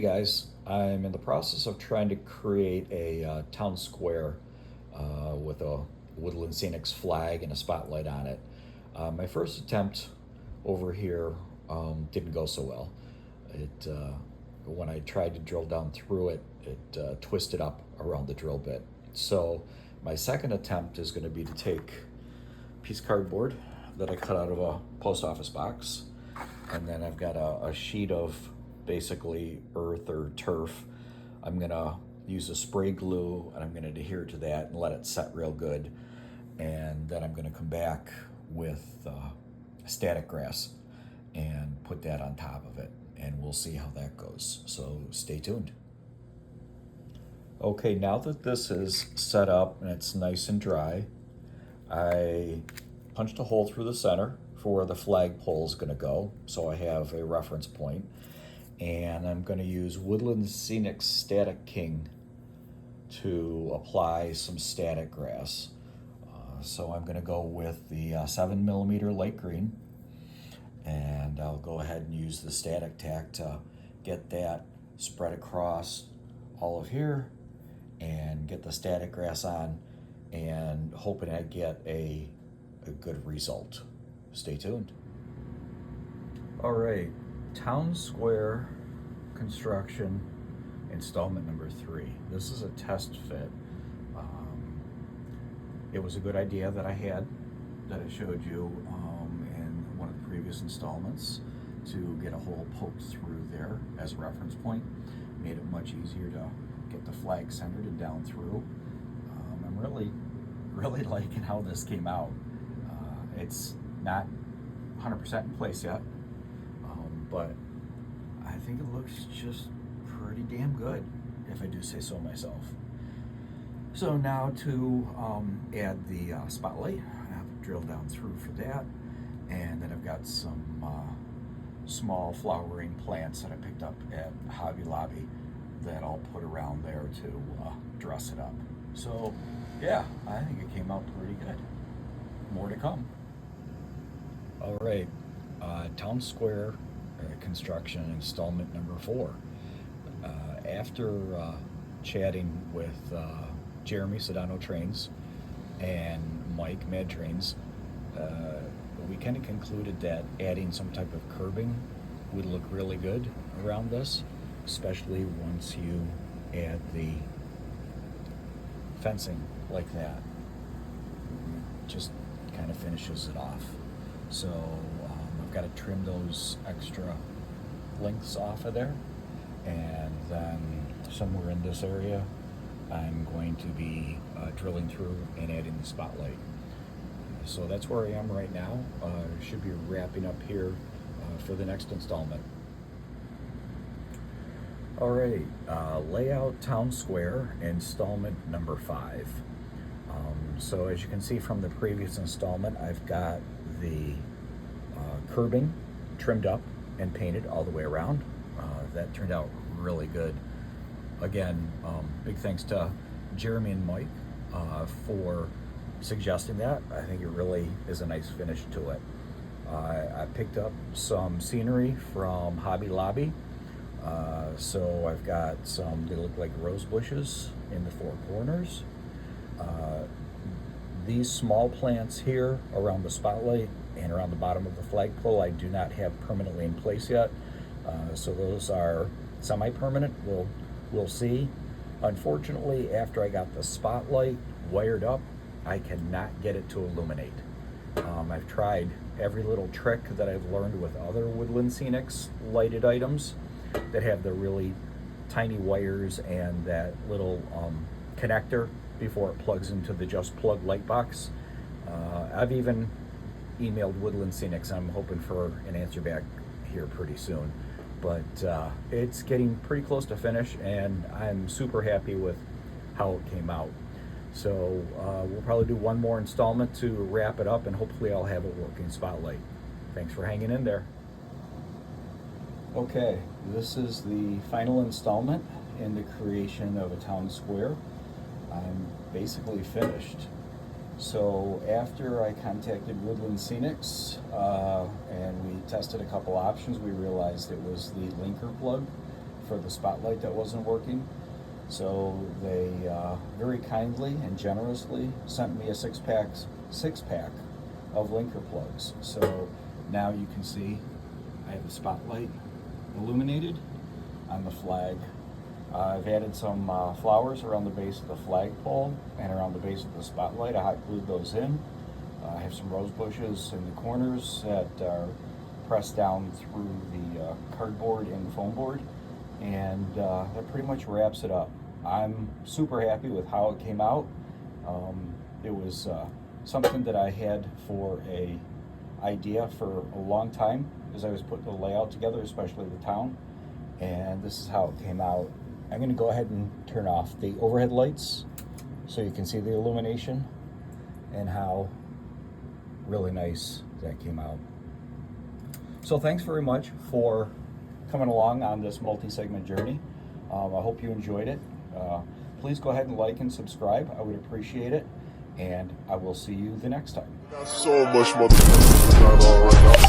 Hey guys, I'm in the process of trying to create a town square with a Woodland Scenics flag and a spotlight on it. My first attempt over here didn't go so well. It When I tried to drill down through it, it twisted up around the drill bit. So my second attempt is going to be to take a piece of cardboard that I cut out of a post office box, and then I've got a sheet of basically earth or turf. I'm gonna use a spray glue and I'm gonna adhere to that and let it set real good. And then I'm gonna come back with static grass and put that on top of it, and we'll see how that goes. So stay tuned. Okay, now that this is set up and it's nice and dry, I punched a hole through the center for where the flagpole is gonna go, so I have a reference point. And I'm going to use Woodland Scenics Static King to apply some static grass. So I'm going to go with the 7mm light green, and I'll go ahead and use the static tack to get that spread across all of here and get the static grass on, and hoping I get a good result. Stay tuned. All right. Town Square construction installment number 3. This is a test fit. It was a good idea that I had that I showed you in one of the previous installments, to get a hole poked through there as a reference point. Made it much easier to get the flag centered and down through. I'm really liking how this came out. It's not 100% in place yet, but I think it looks just pretty damn good, if I do say so myself. So now to add the spotlight, I have to drill down through for that, and then I've got some small flowering plants that I picked up at Hobby Lobby that I'll put around there to dress it up. So yeah, I think it came out pretty good. More to come. All right, Town Square construction installment number 4. After chatting with Jeremy Sedano Trains and Mike Mad Trains, we kind of concluded that adding some type of curbing would look really good around this, especially once you add the fencing like that. Just kind of finishes it off. So I've got to trim those extra lengths off of there, and then somewhere in this area I'm going to be drilling through and adding the spotlight. So that's where I am right now. Should be wrapping up here for the next installment. All right, layout Town Square installment number 5. So as you can see from the previous installment, I've got the curbing trimmed up and painted all the way around. That turned out really good. Again, big thanks to Jeremy and Mike for suggesting that. I think it really is a nice finish to it. I picked up some scenery from Hobby Lobby. So I've got some, they look like rose bushes in the 4 corners. These small plants here around the spotlight and around the bottom of the flagpole I do not have permanently in place yet. So those are semi-permanent. We'll see. Unfortunately, after I got the spotlight wired up, I cannot get it to illuminate. I've tried every little trick that I've learned with other Woodland Scenics lighted items that have the really tiny wires and that little connector before it plugs into the just plug light box. I've even emailed Woodland Scenics. I'm hoping for an answer back here pretty soon, but it's getting pretty close to finish, and I'm super happy with how it came out. So we'll probably do one more installment to wrap it up, and hopefully I'll have a working spotlight. Thanks for hanging in there. Okay, this is the final installment in the creation of a town square. I'm basically finished. So after I contacted Woodland Scenics and we tested a couple options, we realized it was the linker plug for the spotlight that wasn't working. So they very kindly and generously sent me a six-pack of linker plugs. So now you can see I have the spotlight illuminated on the flag. I've added some flowers around the base of the flagpole and around the base of the spotlight. I hot glued those in. I have some rose bushes in the corners that are pressed down through the cardboard and the foam board, and that pretty much wraps it up. I'm super happy with how it came out. It was something that I had for a idea for a long time as I was putting the layout together, especially the town, and this is how it came out. I'm going to go ahead and turn off the overhead lights so you can see the illumination and how really nice that came out. So thanks very much for coming along on this multi-segment journey. I hope you enjoyed it. Please go ahead and like and subscribe. I would appreciate it. And I will see you the next time. Got so much more right now.